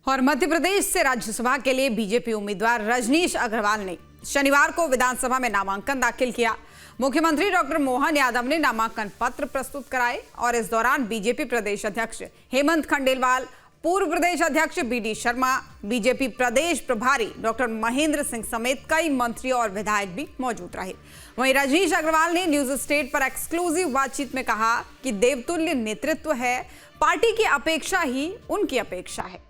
और मध्य प्रदेश से राज्यसभा के लिए बीजेपी उम्मीदवार रजनीश अग्रवाल ने शनिवार को विधानसभा में नामांकन दाखिल किया। मुख्यमंत्री डॉक्टर मोहन यादव ने नामांकन पत्र प्रस्तुत कराए और इस दौरान बीजेपी प्रदेश अध्यक्ष हेमंत खंडेलवाल, पूर्व प्रदेश अध्यक्ष बीडी शर्मा, बीजेपी प्रदेश प्रभारी डॉक्टर महेंद्र सिंह समेत कई मंत्री और विधायक भी मौजूद रहे। वहीं रजनीश अग्रवाल ने न्यूज स्टेट पर एक्सक्लूसिव बातचीत में कहा कि देवतुल्य नेतृत्व है, पार्टी की अपेक्षा ही उनकी अपेक्षा है।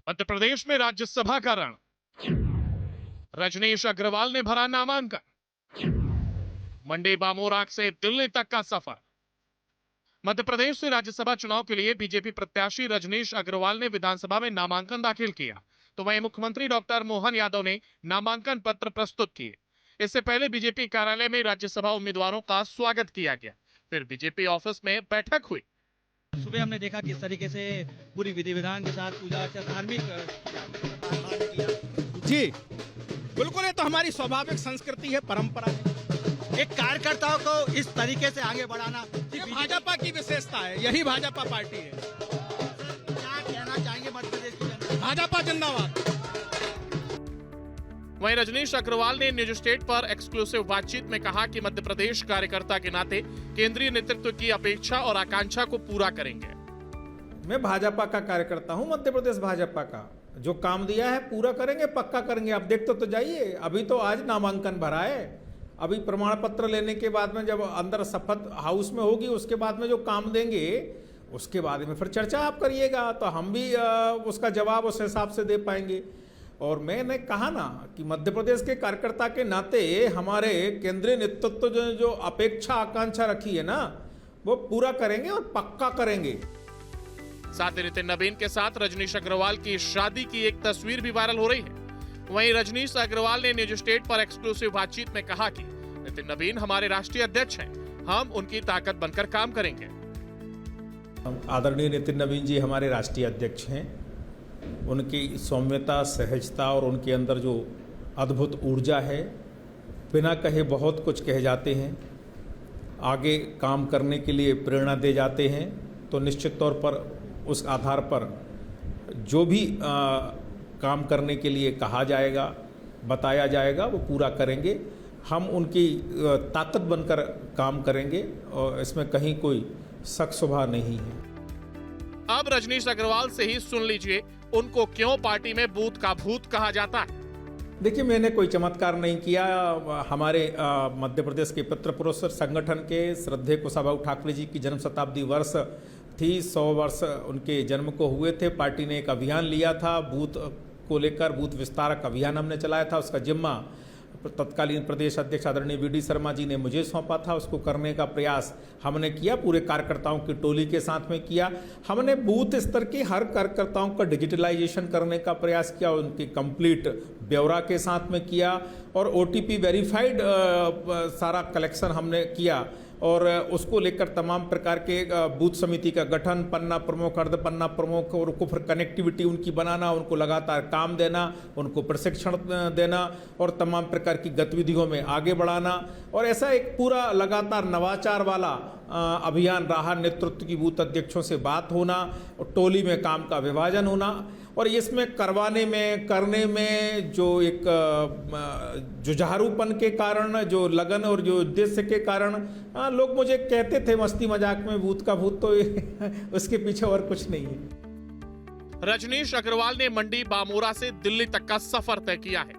मध्य प्रदेश में राज्यसभा का रण, रजनीश अग्रवाल ने भरा नामांकन। मंडी बामोराक से दिल्ली तक का सफर। मध्य प्रदेश से राज्यसभा चुनाव के लिए बीजेपी प्रत्याशी रजनीश अग्रवाल ने विधानसभा में नामांकन दाखिल किया, तो वहीं मुख्यमंत्री डॉक्टर मोहन यादव ने नामांकन पत्र प्रस्तुत किए। इससे पहले बीजेपी कार्यालय में राज्यसभा उम्मीदवारों का स्वागत किया गया, फिर बीजेपी ऑफिस में बैठक हुई। सुबह हमने देखा किस तरीके से पूरी विधि विधान के साथ पूजा अर्चना धार्मिक किया। जी बिल्कुल, ये तो हमारी स्वाभाविक संस्कृति है, परंपरा है। एक कार्यकर्ताओं को इस तरीके से आगे बढ़ाना ये भाजपा की विशेषता है, यही भाजपा पार्टी है। क्या कहना चाहेंगे मध्य प्रदेश की जनता? भाजपा जिंदाबाद। वहीं रजनीश अग्रवाल ने न्यूज स्टेट पर एक्सक्लूसिव बातचीत में कहा कि मध्य प्रदेश कार्यकर्ता के नाते केंद्रीय नेतृत्व की अपेक्षा और आकांक्षा को पूरा करेंगे। मैं भाजपा का कार्यकर्ता हूं, मध्य प्रदेश भाजपा का। जो काम दिया है पूरा करेंगे, पक्का करेंगे। आप देखते तो जाइए, अभी तो आज नामांकन भरा है, अभी प्रमाण पत्र लेने के बाद में जब अंदर शपथ हाउस में होगी, उसके बाद में जो काम देंगे उसके बाद में फिर चर्चा आप करिएगा, तो हम भी उसका जवाब उस हिसाब से दे पाएंगे। और मैंने कहा ना कि मध्य प्रदेश के कार्यकर्ता के नाते हमारे केंद्रीय नेतृत्व जो अपेक्षा आकांक्षा रखी है ना, वो पूरा करेंगे और पक्का करेंगे। साथ ही नितिन नवीन के साथ रजनीश अग्रवाल की शादी की एक तस्वीर भी वायरल हो रही है। वहीं रजनीश अग्रवाल ने न्यूज स्टेट पर एक्सक्लूसिव बातचीत में कहा कि नितिन नवीन हमारे राष्ट्रीय अध्यक्ष हैं, हम उनकी ताकत बनकर काम करेंगे। आदरणीय नितिन नवीन जी हमारे राष्ट्रीय अध्यक्ष हैं। उनकी सौम्यता, सहजता और उनके अंदर जो अद्भुत ऊर्जा है, बिना कहे बहुत कुछ कह जाते हैं, आगे काम करने के लिए प्रेरणा दे जाते हैं। तो निश्चित तौर पर उस आधार पर जो भी काम करने के लिए कहा जाएगा, बताया जाएगा, वो पूरा करेंगे। हम उनकी ताकत बनकर काम करेंगे और इसमें कहीं कोई शक शुबा नहीं है। अब रजनीश अग्रवाल से ही सुन लीजिए उनको क्यों पार्टी में बूथ का भूत कहा जाता है। देखिए, मैंने कोई चमत्कार नहीं किया। हमारे मध्य प्रदेश के पितृ पुरुष संगठन के श्रद्धेय कुशाभाऊ ठाकरे जी की जन्म शताब्दी वर्ष थी, 100 वर्ष उनके जन्म को हुए थे। पार्टी ने एक अभियान लिया था बूथ को लेकर, बूथ विस्तारक अभियान हमने चलाया था। उसका जिम्मा तत्कालीन प्रदेश अध्यक्ष आदरणीय बीडी शर्मा जी ने मुझे सौंपा था। उसको करने का प्रयास हमने किया, पूरे कार्यकर्ताओं की टोली के साथ में किया। हमने बूथ स्तर के हर कार्यकर्ताओं का डिजिटलाइजेशन करने का प्रयास किया, उनकी कंप्लीट ब्यौरा के साथ में किया और OTP वेरीफाइड सारा कलेक्शन हमने किया और उसको लेकर तमाम प्रकार के बूथ समिति का गठन, पन्ना प्रमुख, अर्ध पन्ना प्रमुख, और उनको फिर कनेक्टिविटी उनकी बनाना, उनको लगातार काम देना, उनको प्रशिक्षण देना और तमाम प्रकार की गतिविधियों में आगे बढ़ाना। और ऐसा एक पूरा लगातार नवाचार वाला अभियान रहा। नेतृत्व की बूथ अध्यक्षों से बात होना और टोली में काम का विभाजन होना, और इसमें करवाने में, करने में जो एक जुझारूपन के कारण, जो लगन और जो उद्देश्य के कारण लोग मुझे कहते थे मस्ती मजाक में बूथ का भूत, तो उसके पीछे और कुछ नहीं है। रजनीश अग्रवाल ने मंडी बामोरा से दिल्ली तक का सफर तय किया है।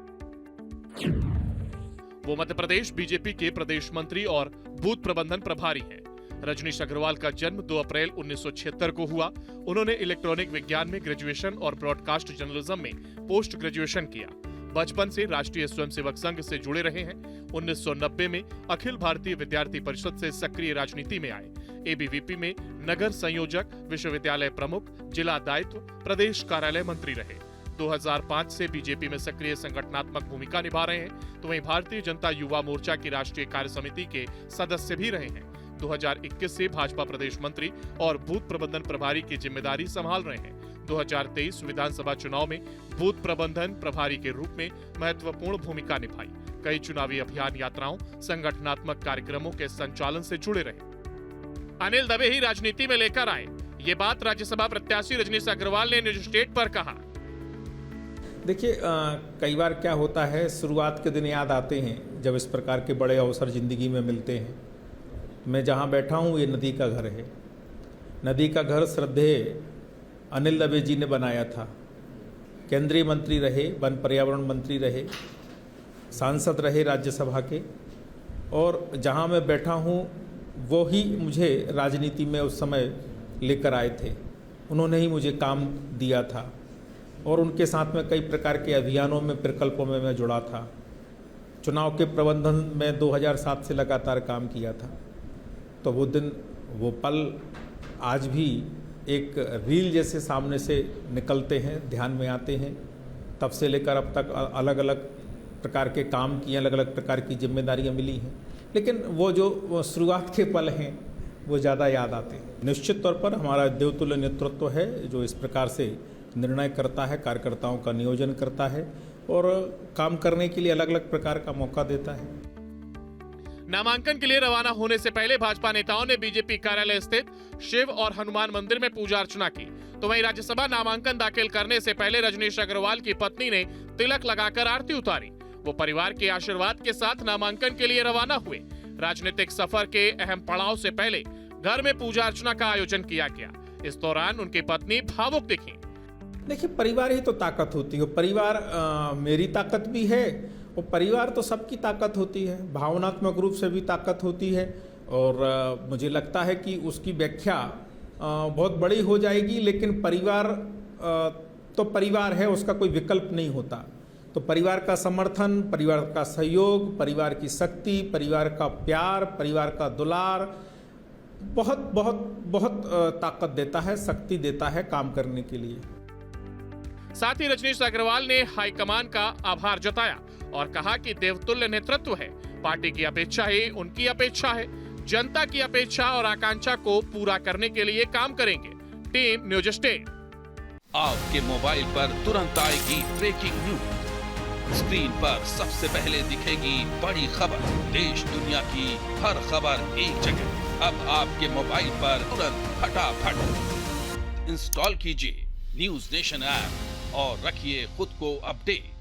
वो मध्य प्रदेश बीजेपी के प्रदेश मंत्री और बूथ प्रबंधन प्रभारी हैं। रजनीश अग्रवाल का जन्म 2 अप्रैल 1976 को हुआ। उन्होंने इलेक्ट्रॉनिक विज्ञान में ग्रेजुएशन और ब्रॉडकास्ट जर्नलिज्म में पोस्ट ग्रेजुएशन किया। बचपन से राष्ट्रीय स्वयंसेवक संघ से जुड़े रहे हैं। 1990 में अखिल भारतीय विद्यार्थी परिषद से सक्रिय राजनीति में आए। ABVP में नगर संयोजक, विश्वविद्यालय प्रमुख, जिला दायित्व, प्रदेश कार्यालय मंत्री रहे। 2005 से बीजेपी में सक्रिय संगठनात्मक भूमिका निभा रहे हैं, तो वहीं भारतीय जनता युवा मोर्चा की राष्ट्रीय कार्य समिति के सदस्य भी रहे हैं। 2021 से भाजपा प्रदेश मंत्री और बूथ प्रबंधन प्रभारी की जिम्मेदारी संभाल रहे हैं। 2023 विधानसभा चुनाव में बूथ प्रबंधन प्रभारी के रूप में महत्वपूर्ण भूमिका निभाई। कई चुनावी अभियान यात्राओं, संगठनात्मक कार्यक्रमों के संचालन से जुड़े रहे। अनिल दवे ही राजनीति में लेकर आए, ये बात राज्यसभा प्रत्याशी रजनीश अग्रवाल ने न्यूज स्टेट पर कहा। देखिए, कई बार क्या होता है, शुरुआत के दिन याद आते हैं जब इस प्रकार के बड़े अवसर जिंदगी में मिलते हैं। मैं जहाँ बैठा हूँ ये नदी का घर है। नदी का घर श्रद्धेय अनिल दवे जी ने बनाया था। केंद्रीय मंत्री रहे, वन पर्यावरण मंत्री रहे, सांसद रहे राज्यसभा के, और जहाँ मैं बैठा हूँ वो ही मुझे राजनीति में उस समय लेकर आए थे। उन्होंने ही मुझे काम दिया था और उनके साथ में कई प्रकार के अभियानों में, प्रकल्पों में मैं जुड़ा था। चुनाव के प्रबंधन में 2007 से लगातार काम किया था। तो वो दिन, वो पल आज भी एक रील जैसे सामने से निकलते हैं, ध्यान में आते हैं। तब से लेकर अब तक अलग अलग प्रकार के काम किए, अलग अलग प्रकार की जिम्मेदारियां मिली हैं, लेकिन वो जो शुरुआत के पल हैं वो ज़्यादा याद आते हैं। निश्चित तौर पर हमारा देवतुल्य नेतृत्व है जो इस प्रकार से निर्णय करता है, कार्यकर्ताओं का नियोजन करता है और काम करने के लिए अलग अलग प्रकार का मौका देता है। नामांकन के लिए रवाना होने से पहले भाजपा नेताओं ने बीजेपी कार्यालय स्थित शिव और हनुमान मंदिर में पूजा अर्चना की। तो वहीं राज्यसभा नामांकन दाखिल करने से पहले रजनीश अग्रवाल की पत्नी ने तिलक लगाकर आरती उतारी। वो परिवार के आशीर्वाद के साथ नामांकन के लिए रवाना हुए। राजनीतिक सफर के अहम पड़ाव से पहले घर में पूजा अर्चना का आयोजन किया गया। इस दौरान उनकी पत्नी भावुक दिखी। देखिए, परिवार ही तो ताकत होती है। परिवार मेरी ताकत भी है और परिवार तो सबकी ताकत होती है, भावनात्मक रूप से भी ताकत होती है। और मुझे लगता है कि उसकी व्याख्या बहुत बड़ी हो जाएगी, लेकिन परिवार तो परिवार है, उसका कोई विकल्प नहीं होता। तो परिवार का समर्थन, परिवार का सहयोग, परिवार की शक्ति, परिवार का प्यार, परिवार का दुलार बहुत बहुत बहुत ताकत देता है, शक्ति देता है काम करने के लिए। साथ ही रजनीश अग्रवाल ने हाईकमान का आभार जताया और कहा कि देवतुल्य नेतृत्व है, पार्टी की अपेक्षा ही उनकी अपेक्षा है। जनता की अपेक्षा और आकांक्षा को पूरा करने के लिए काम करेंगे। Team news state. आपके मोबाइल पर तुरंत आएगी ब्रेकिंग न्यूज। स्क्रीन पर सबसे पहले दिखेगी बड़ी खबर। देश दुनिया की हर खबर एक जगह। अब आपके मोबाइल पर तुरंत फटाफट इंस्टॉल कीजिए न्यूज नेशन ऐप और रखिए खुद को अपडेट।